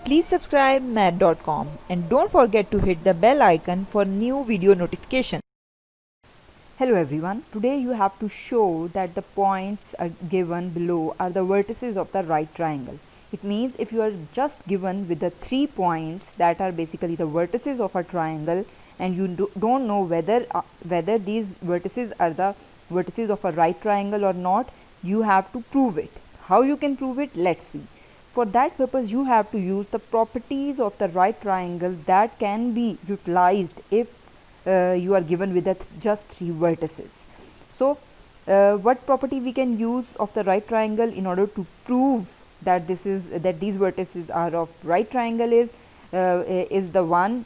Please subscribe math.com and don't forget to hit the bell icon for new video notification. Hello everyone, today you have to show that the points are given below are the vertices of the right triangle. It means if you are just given with the 3 points that are basically the vertices of a triangle and you don't know whether these vertices are the vertices of a right triangle or not, you have to prove it. How you can prove it? Let's see. For that purpose you have to use the properties of the right triangle that can be utilized if you are given with just 3 vertices. So what property we can use of the right triangle in order to prove that these vertices are of right triangle is the one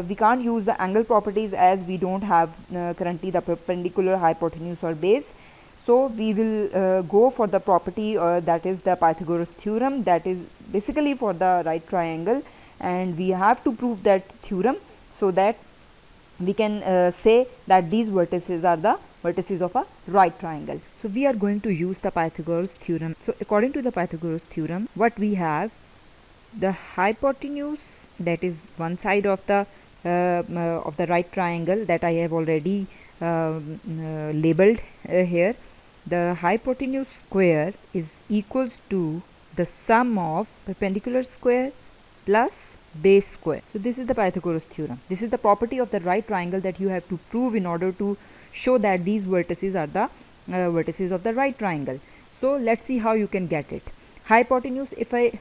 we can't use the angle properties as we don't have currently the perpendicular, hypotenuse or base. So we will go for the property that is the Pythagoras theorem, that is basically for the right triangle, and we have to prove that theorem so that we can say that these vertices are the vertices of a right triangle. So we are going to use the Pythagoras theorem. So according to the Pythagoras theorem, what we have, the hypotenuse, that is one side of the right triangle that I have already labeled here. The hypotenuse square is equals to the sum of perpendicular square plus base square. So this is the Pythagoras theorem. This is the property of the right triangle that you have to prove in order to show that these vertices are the vertices of the right triangle. So let's see how you can get it. Hypotenuse, if I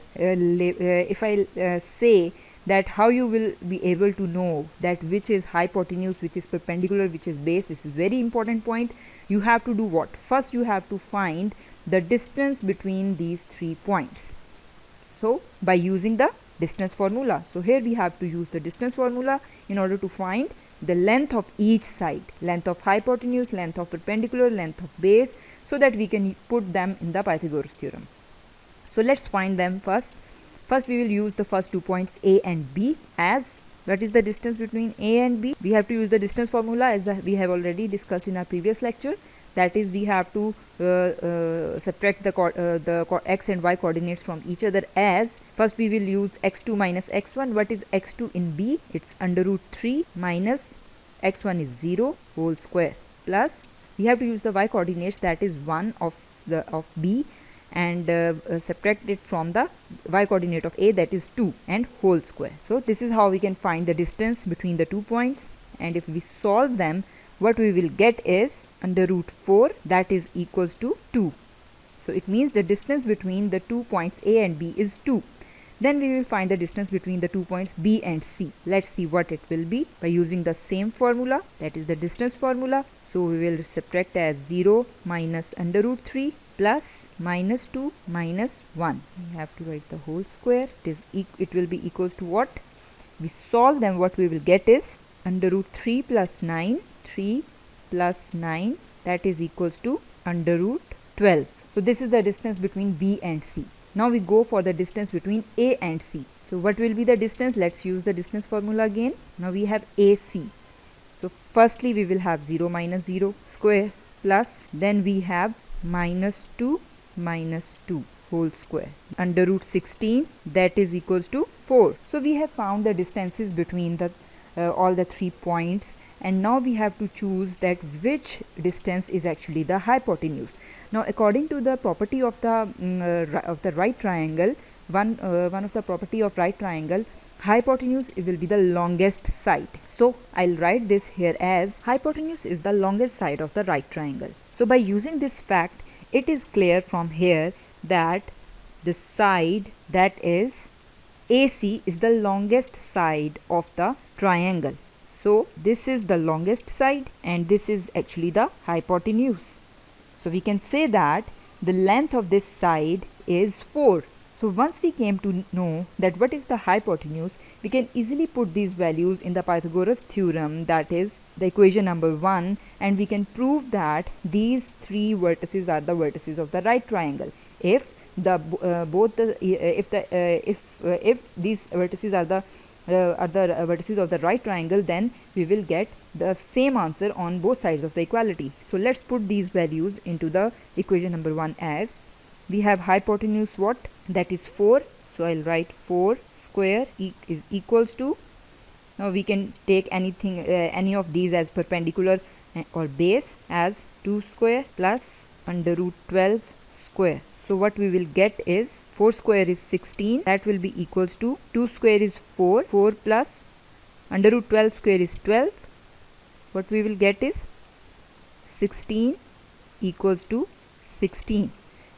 say that how you will be able to know that which is hypotenuse, which is perpendicular, which is base. This is very important point. You have to do what? First you have to find the distance between these 3 points. So by using the distance formula. So here we have to use the distance formula in order to find the length of each side, length of hypotenuse, length of perpendicular, length of base, so that we can put them in the Pythagoras theorem. So let's find them first. First we will use the first 2 points A and B as what is the distance between A and B. We have to use the distance formula as we have already discussed in our previous lecture. That is, we have to subtract the x and y coordinates from each other as first we will use x2 minus x1. What is x2 in B? It's under root 3 minus x1 is 0 whole square plus we have to use the y coordinates, that is 1 of B, and subtract it from the y coordinate of A, that is 2 and whole square. So this is how we can find the distance between the 2 points, and if we solve them, what we will get is under root 4, that is equals to 2. So it means the distance between the 2 points A and B is 2. Then we will find the distance between the 2 points B and C. Let's see what it will be by using the same formula, that is the distance formula. So we will subtract as 0 minus under root 3 plus minus 2 minus 1. We have to write the whole square. It will be equals to what? We solve them, what we will get is under root 3 plus 9, 3 plus 9, that is equals to under root 12. So this is the distance between B and C. Now we go for the distance between A and C. So what will be the distance? Let's use the distance formula again. Now we have AC. So firstly we will have 0 minus 0 square plus then we have minus 2 whole square under root 16, that is equals to 4. So we have found the distances between the all the 3 points, and now we have to choose that which distance is actually the hypotenuse. Now according to the property of the right triangle, one of the property of right triangle, hypotenuse will be the longest side. So I'll write this here as hypotenuse is the longest side of the right triangle. So by using this fact, it is clear from here that the side, that is AC, is the longest side of the triangle. So this is the longest side and this is actually the hypotenuse. So we can say that the length of this side is 4. So once we came to know that what is the hypotenuse, we can easily put these values in the Pythagoras theorem, that is the equation number 1, and we can prove that these 3 vertices are the vertices of the right triangle. If these vertices are the vertices of the right triangle, then we will get the same answer on both sides of the equality. So let's put these values into the equation number 1 as we have hypotenuse what, that is 4. So I'll write 4 square is equals to, now we can take anything, any of these as perpendicular or base, as 2 square plus under root 12 square. So what we will get is 4 square is 16, that will be equals to 2 square is 4, 4 plus under root 12 square is 12. What we will get is 16 equals to 16.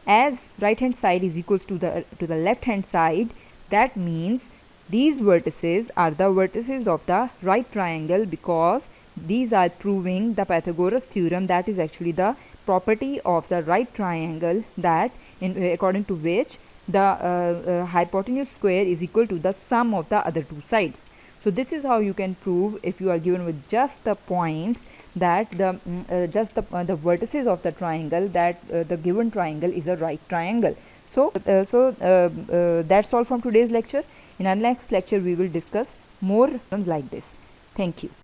As right hand side is equals to the left hand side, that means these vertices are the vertices of the right triangle, because these are proving the Pythagoras theorem, that is actually the property of the right triangle, that according to which the hypotenuse square is equal to the sum of the other two sides. So this is how you can prove, if you are given with just the points, that the vertices of the triangle, that the given triangle is a right triangle. So that's all from today's lecture. In our next lecture we will discuss more problems like this. Thank you.